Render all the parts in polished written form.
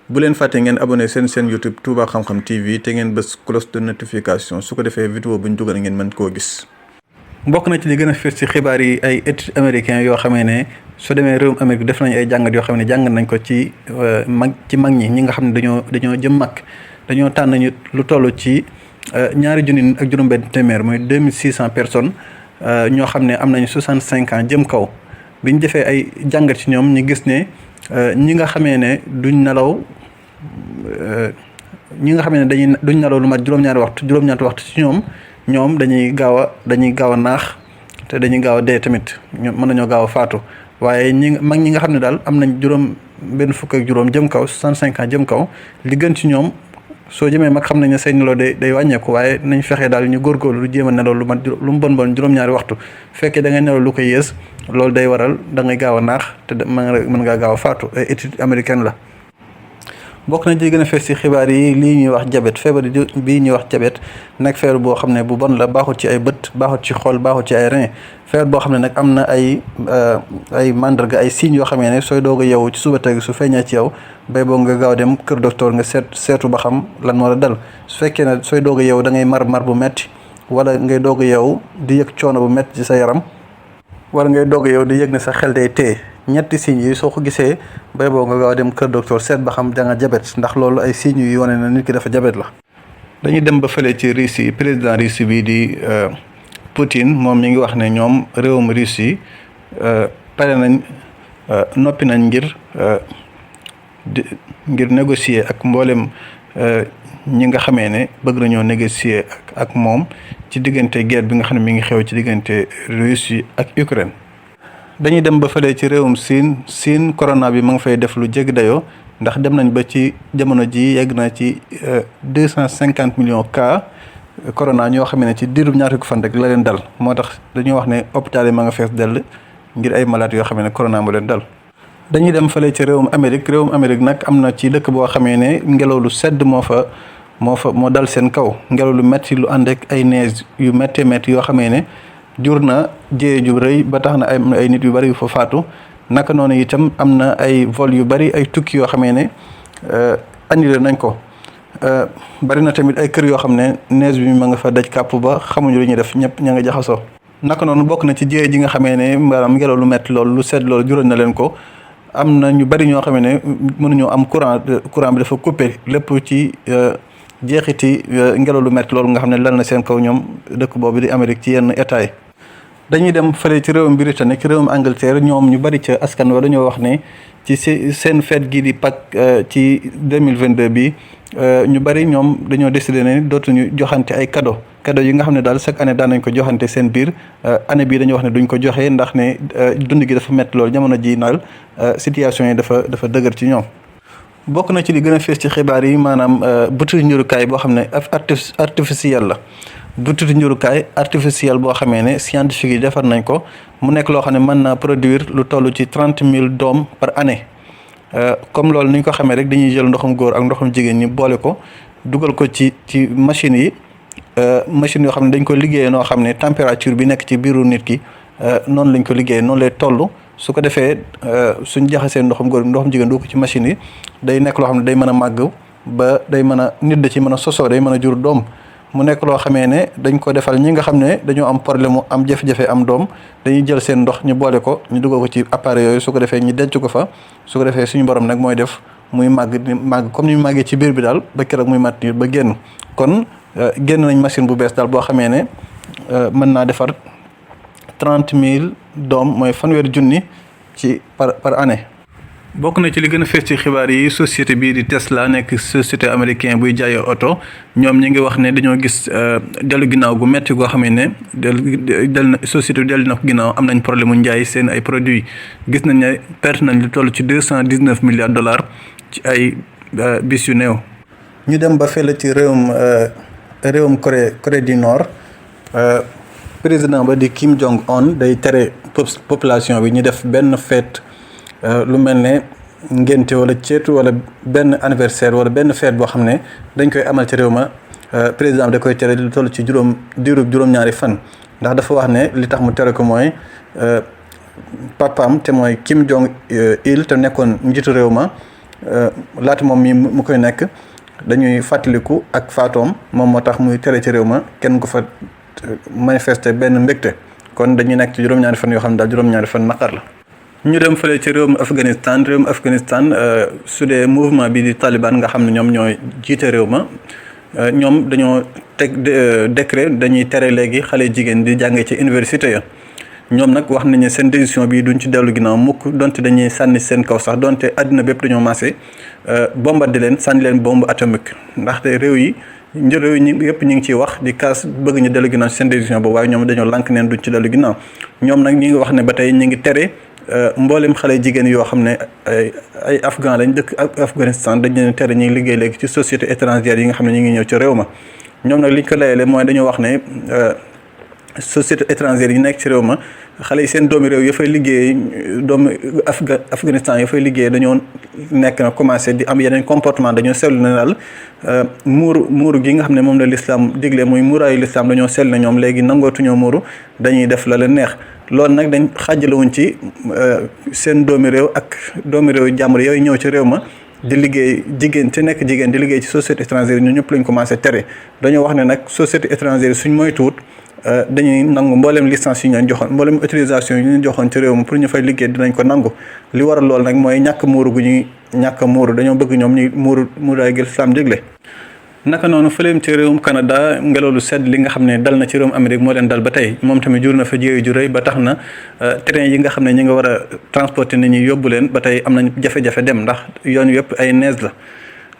bu leen fàtte ngeen abonné seen YouTube Touba Xam-Xam TV te ngeen bës cloche de notification su ko defee vidéo bu ñu dugal ngeen mën koo gis. bokk na ci li gën a fës ci xibaar yi ay études américains yoo xamee ne soo demee réewum Amérique def nañ ay jàngat yoo xam ne jàngat nañ ko ci mag ñi nga xam ne dañoo jëm mag dañoo tànn ñu lu toll ci 2,000 ak juróom-benn téeméer mooy 2600 personnes ñoo xam ne am nañu 65 ans jëm kaw bi ñu defee ay jàngat ci ñoom ñu gis ne ñi nga xamee ne duñ nelaw duñ nelaw lu mat juróom-ñaari waxtu ci ñoom dañuy gaaw a naax te dañuy gaaw a dee tamit mën nañoo gaaw a faatu waaye ñi nga xam ne daal am nañ benn fukk ak juróom jëm kaw 65 ans jëm kaw li gën ci ñoom soo jëmee mag xam nañ ne say nelaw day wàññeeku waaye nañ fexee daal ñu góorgóorlu lu jéem a nelaw lu mu bon juróom-ñaari waxtu fekkee da ngay nelaw lu ko yées loolu day waral da ngay gaaw a naax te mën ngaa gaaw a faatu ay étude américaine la. bokk na ci gën a fees ci xibaar yi lii ñuy wax diabète feebar bii ñuy wax diabète nag feebar boo xam ne bu bon la baaxut ci ay bët baaxut ci xol baaxut ci ay rein feebar boo xam ne nag am na ay mandarga ay signes yoo xamee ne sooy doog a yeewu ci suba tegi su feeñee ci yow bay boo nga gaaw dem kër docteur nga seetu ba xam lan moo la dal su fekkee ne sooy doog a yeewu da ngay mar bu metti wala ngay doog a yeewu di yëg coono bu metti ci sa yaram wala ngay doog a yeewu di yëg ne sa xel day téye ñetti signes yi soo ko gisee bay boo nga gaaw dem kër docteur seet ba xam da nga diabète ndax loolu ay signes yu wane na nit ki dafa diabète la. dañuy dem ba fële ci Russie président Russie bi di Poutine moom mi ngi wax ne ñoom réewum Russie pare nañ noppi nañ ngir négocier ak mboolem ñi nga xamee ne bëgg nañoo négocier ak moom ci diggante guerre bi nga xam ne mi ngi xew ci diggante Russie ak Ukraine. dañuy dem ba fële ci réewum Siin corona bi ma nga fay def lu jéggi dayoo ndax dem nañ ba ci jamono ji yegg na ci 250 millions cas corona ñoo xam ne ci diirub ñaari ko fan rek la leen dal moo tax dañoo wax ne hôpital yi ma nga fees dell ngir ay malades yoo xam ne corona moo leen dal. dañuy dem fële ci réewum Amérique nag am na ci dëkk boo xamee ne ngelaw lu sedd moo dal seen kaw ngelaw lu metti lu ànd ak ay neige yu méttee métti yoo xamee ne jur na jéye ju rëy ba tax na ay nit yu bari yu fa faatu naka noonu itam am na ay vol yu bari ay tukki yoo xamee ne annulé nañ ko bari na tamit ay kër yoo xam ne neige bi ma nga fa daj kàpp ba xamuñu lu ñuy def ñëpp ña nga jaxasoo. naka noonu bokk na ci jéye ji nga xamee ne maanaam ngelaw lu metti loolu lu sedd loolu juróon na leen ko am na ñu bari ñoo xamee ne mënuñoo am courant bi dafa coupé lépp ci jeexiti ngelaw lu metti loolu nga xam ne lal na seen kaw ñoom dëkk boobu di Amérique ci yenn état yi. dañuy dem fële ci réewum Britannique ci réewum Angleterre ñoom ñu bari ca askan wa dañoo wax ne ci seen fête gi di Pâques ci 2022 bi ñu bari ñoom dañoo décidé ne dootuñu joxante ay cadeau yi nga xam ne daal chaque année daan nañ ko joxante seen biir année bii dañoo wax ne duñ ko joxe ndax ne dund gi dafa métti loolu jamono ji naal situation yi dafa dëgër ci ñoom. bokk na ci li gën a fees ci xibaar yi maanaam butu njurukaay boo xam ne artificiel la. bututu njurukaay artificiel boo xamee ne scientifique yi defar nañ ko mu nekk loo xam ne mën naa produire lu toll ci 30 000 doom par année comme loolu ni ñu ko xamee rek dañuy jël ndoxum góor ak ndoxum jigéen ñi boole ko dugal ko ci machines yi machines yoo xam ne dañ ko liggéeyee noo xam ne température bi nekk ci biiru nit ki noonu lañ ko liggéeyee noonu lay toll su ko defee suñ jaxasee ndoxum góor ndoxum jigéen du ko ci machine yi day nekk loo xam ne day mën a màgg ba day mën a nit da ci mën a sosoo day mën a jur doom. mu nekk loo xamee ne dañ ko defal ñi nga xam ne dañoo am problème mu am jafe-jafe am doom dañuy jël seen ndox ñu boole ko ñu dugal ko ci appareil yooyu su ko defee ñu denc ko fa su ko defee suñu borom nag mooy def muy màgg comme ni mu màggee ci biir bi daal ba keroog muy mat ba génn kon génn nañ machine bu bees daal boo xamee ne mën naa defar 30 000 doom mooy 1,000 ci par année. bokk na ci li gën a fees ci xibaar yi société bii di Tesla nekk société américain buy jaayee oto ñoom ñi ngi wax ne dañoo gis dellu ginnaaw gu metti goo xam ne société bi dellu na ko ginnaaw am nañ problème mu njaay seen ay produits gis nañ ne perte nañ lu toll ci $219 milliards ci ay bis yu néew. ñu dem ba fële ci réewum Corée du Nord président ba di Kim Jong Un day tere population bi ñu def benn fête. lu mel ne ngénte wala ceetu wala benn anniversaire wala benn fête boo xam ne dañ koy amal ci réew ma président bi da koy tere lu toll ci juróom-ñaari fan ndax dafa wax ne li tax mu tere ko mooy papaam te mooy Kim Jong Il te nekkoon njiitu réew ma laata moom mi mu koy nekk dañuy fàttaliku ak faatoom moom moo tax muy tere ci réew ma kenn ko fa manifester benn mbégte kon dañuy nekk ci juróom-ñaari fan yoo xam ne daal juróom-ñaari fan naqar la. ñu dem fële ci réewum Afghanistan su dee mouvement bi di Taliban nga xam ne ñoom ñooy jiite réew ma ñoom dañoo teg décret dañuy tere léegi xale jigéen di jàngee ci université ya. ñoom nag wax nañu seen décision bi duñ ci dellu ginnaaw mukk donte dañuy sànni seen kaw sax donte àddina bépp dañoo massé bombardé leen sànni leen bombe atomique ndaxte réew yi yëpp ñu ngi ciy wax di kaas bëgg ñu dellu ginnaaw seen décision boobu waaye ñoom dañoo lànk neen duñ ci dellu ginnaaw ñoom nag ñi ngi wax ne ba tey ñu ngi tere mboolem xale jigéen yoo xam ne ay afghan lañ dëkk Afghanistan dañ leen tere ñuy liggéey léegi ci société étrangère yi nga xam ne ñu ngi ñëw ci réew ma ñoom nag liñ ko layele mooy dañoo wax ne société étrangère yi nekk ci réew ma xale yi seen doomi réew ya fay liggéey doomi Afghanistan ya fay liggéey dañoo nekk na commencé di am yeneen comportement dañoo seetlu ne daal muuru gi nga xam ne moom la l'islam digle muy muuraayu l'islam dañoo seetlu ne ñoom léegi nangootuñoo muuru dañuy def la leen neex loolu nag dañ xaajalewuñ ci seen doomi réew ak doomi réew jàmbur yooyu ñëw ci réew ma di liggéey jigéen ci nekk jigéen di liggéey ci société étrangère ñu ñëpp lañ commencé tere dañoo wax ne nag société étrangère suñ moytuwut dañuy nangu mboolem licence yi ñu leen joxoon mboolem autorisation yi ñu leen joxoon ci réew mi pour ñu fay liggéey dinañ ko nangu li waral lool nag mooy ñàkk muuru gu ñuy ñàkk muuru dañoo bëgg ñoom ñuy muuraay gi lislaam digle. naka noonu fëleem ci réewum Canada ngelaw lu sedd li nga xam ne dal na ci réewum Amérique moo leen dal ba tey moom tamit jur na fa jéeyu ju rëy ba tax na train yi nga xam ne ñi nga war a transporter nit ñi yóbbu leen ba tey am nañ jafe-jafe dem ndax yoon yëpp ay neige la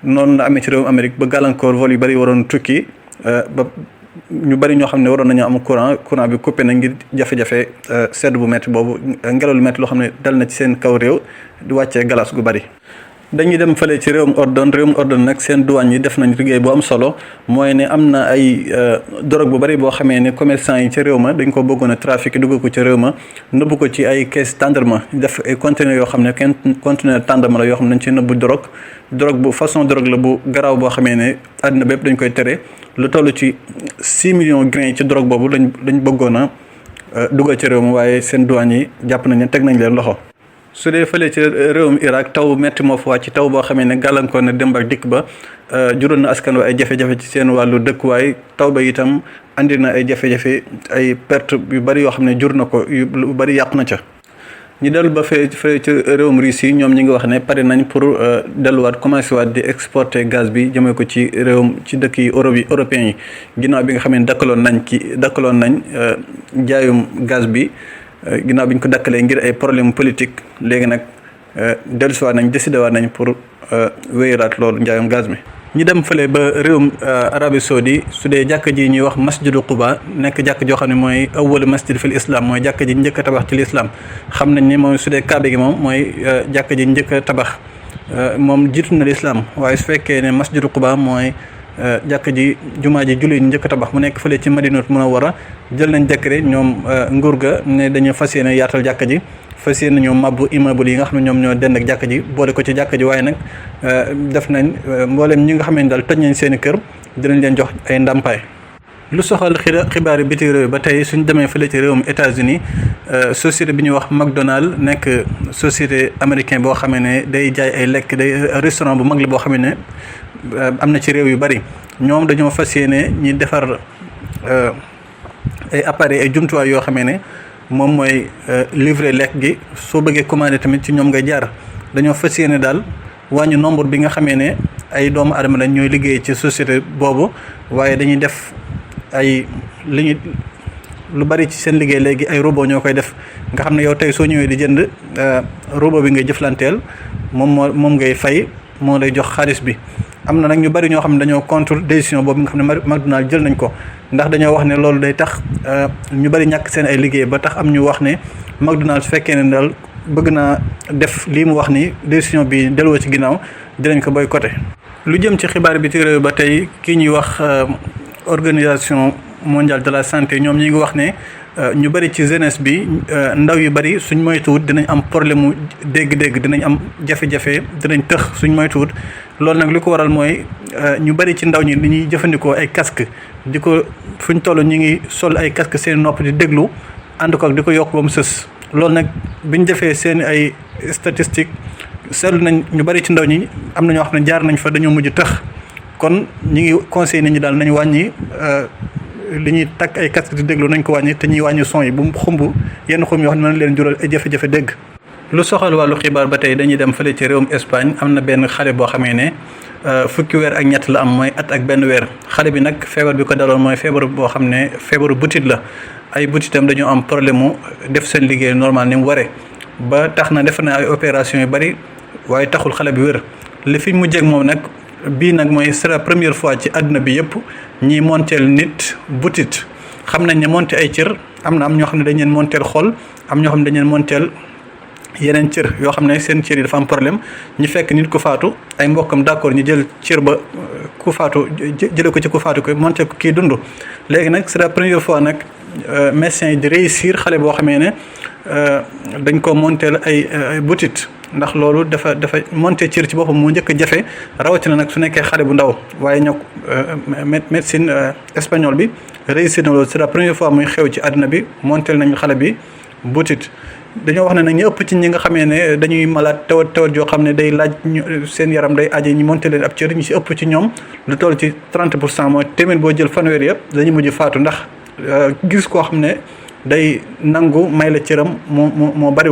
noonu la amee ci réewum Amérique ba gàllankoor vol yu bari waroon tukki ba ñu bari ñoo xam ne waroon nañu am courant bi coupé na ngir jafe-jafe sedd bu métti boobu ngelaw lu métti loo xam ne dal na ci seen kaw réew di wàccee galas gu bari. dañuy dem fële ci réewum Ordon nag seen douane yi def nañ liggéey bu am solo mooy ne am na ay drogue bu bari boo xamee ne commerçant yi ci réew ma dañ ko bëggoon a trafiqué dugg ko ci réew ma nëbbu ko ci ay caisse tendrement def ay conteneurs yoo xam ne conteneur tendrement la yoo xam ne dañ ci nëbbu drogue bu façon drogue la bu garaaw boo xamee ne àddina bépp dañ koy tere lu toll ci 6 millions grains ci drogue boobu lañ bëggoon a dugal ci réew ma waaye seen douane yi jàpp nañ ne teg nañ leen loxo. su dee fële ci réewum Irak taw métti moo fa wàcc ci taw boo xamee ne gàllankoor na dem ak dikk ba juróon na askan wa ay jafe-jafe ci seen wàllu dëkkuwaay taw ba itam andi na ay jafe-jafe ay perte yu bari yoo xam ne jur na ko lu bari yàqu na ca. ñu dellu ba fee ci réewum Russie ñoom ñi ngi wax ne pare nañ pour delluwaat commencé waat di exporter gaz bi jëmee ko ci ci dëkk yi européens yi ginnaaw bi nga xam ne dakkaloon nañ jaayum gaz bi. ginnaaw bi ñu ko dakkalee ngir ay problème politique léegi nag dellusiwaat nañ décidé waat nañ pour wéyalaat loolu njaayam gaz mi. ñi dem fële ba réewum Arabie Saoudi su dee jàkk ji ñuy wax masjidu Quba nekk jàkk joo xam ne mooy awwalu masjid fil islam mooy jàkk ji njëkk a tabax ci l'islam xam nañ ni moom su dee kaabe gi moom mooy jàkk ji njëkk a tabax moom jiitu na l'islam waaye su fekkee ne masjidu Quba mooy jàkk ji jumaa ji julli njëkk a tabax mu nekk fële ci Madinatu Munawwara jël nañ décret ñoom nguur ga ne dañu fas yéene yaatal jàkk ji fas yéene ñoom mabbu immeuble yi nga xam ne ñoom ñoo dend ak jàkk ji boole ko ci jàkk ji waaye nag def nañ mboolem ñi nga xam ne daal tëj nañ seen i kër dinañ leen jox ay ndàmpaay. lu soxal xibaari biti réew ba tey suñ demee fële ci réewum États-Unis société bi ñuy wax McDonald nekk société américain boo xamee ne day jaay ay lekk day restaurant bu mag la boo xamee ne am na ci réew yu bari ñoom dañoo fas yéene ñi defar ay appareils ay jumtuwaay yoo xamee ne moom mooy livrer lekk gi soo bëggee commander tamit ci ñoom ngay jaar dañoo fas yéene daal wàññi nombre bi nga xamee ne ay doomu adama lañ ñooy liggéey ci société boobu waaye dañuy def ay lu bari ci seen liggéey léegi ay robot ñoo koy def nga xam ne yow tey soo ñëwee di jënd robot bi ngay jëflanteel moom ngay fay moo lay jox xaalis bi. am na nag ñu bari ñoo xam ne dañoo contre décision boobu nga xam ne McDonald jël nañ ko ndax dañoo wax ne loolu day tax ñu bari ñàkk seen ay liggéey ba tax am ñu wax ne McDonald su fekkee ne daal bëgg naa def lii mu wax ni décision bi delloo ci ginnaaw dinañ ko boycotté. lu jëm ci xibaar bi ci réew ba tey kii ñuy wax organisation mondiale de la santé ñoom ñi ngi wax ne ñu bari ci jeunesse bi ndaw yu bari suñ moytuwut dinañ am problème mu dégg-dégg dinañ am jafe-jafe dinañ tëx suñ moytuwut loolu nag li ko waral mooy ñu bari ci ndaw ñi li ñuy jëfandikoo ay casque di ko fuñ toll ñu ngi sol ay casque seen nopp di déglu ànd ko ak di ko yokk ba mu sës loolu nag biñ defee seen ay statistiques seetlu nañ ñu bari ci ndaw ñi am na ñoo xam ne jaar nañ fa dañoo mujj tëx kon ñi ngi conseil nit ñi daal nañ wàññi li ñuy takk ay casque di déglu nañ ko wàññi te ñuy wàññi son yi bu mu xumb yenn xum yoo xam ne mën na leen jural ay jafe-jafe dégg. lu soxal wàllu xibaar ba tey dañuy dem fële ci réewum Espagne am na benn xale boo xamee ne fukki weer ak ñett la am mooy at ak benn weer xale bi nag feebar bi ko daloon mooy feebar boo xam ne feebaru butit la ay butitam dañoo am problème mu def seen liggéey normal ni mu waree ba tax na def na ay opération yu bari waaye taxul xale bi wér li fi mu mujjee ak moom nag bii nag mooy c'est la première fois ci àdduna bi yëpp ñiy monteel nit butit xam nañ ne monté ay cër am ñoo xam ne dañ leen monteel xol am ñoo xam ne dañ leen monteel yeneen cër yoo xam ne seen cër yi dafa am problème ñu fekk nit ku faatu ay mbokkam d'accord ñu jël cër ba ku faatu jële ko ci ku faatu ko monté ko kii dund léegi nag c'est la première fois nag médecin yi di réussir xale boo xamee ne dañ ko monteel ay butit ndax loolu dafa monté cër ci boppam moo njëkk a jafe rawatina nag su nekkee xale bu ndaw waaye ñoo médecine espagnole bi réussir na loolu c'est la première fois muy xew ci àdduna bi monteel nañu xale bi butit dañoo wax ne nag ñu ëpp ci ñi nga xamee ne dañuy malade tawat yoo xam ne day laaj seen yaram day aje ñu monté leen ab cër ñu si ëpp ci ñoom lu toll ci 30% mooy téeméer boo jël fanweer yëpp dañu mujj faatu ndax gis koo xam ne day nangu may la cëram moo bariwul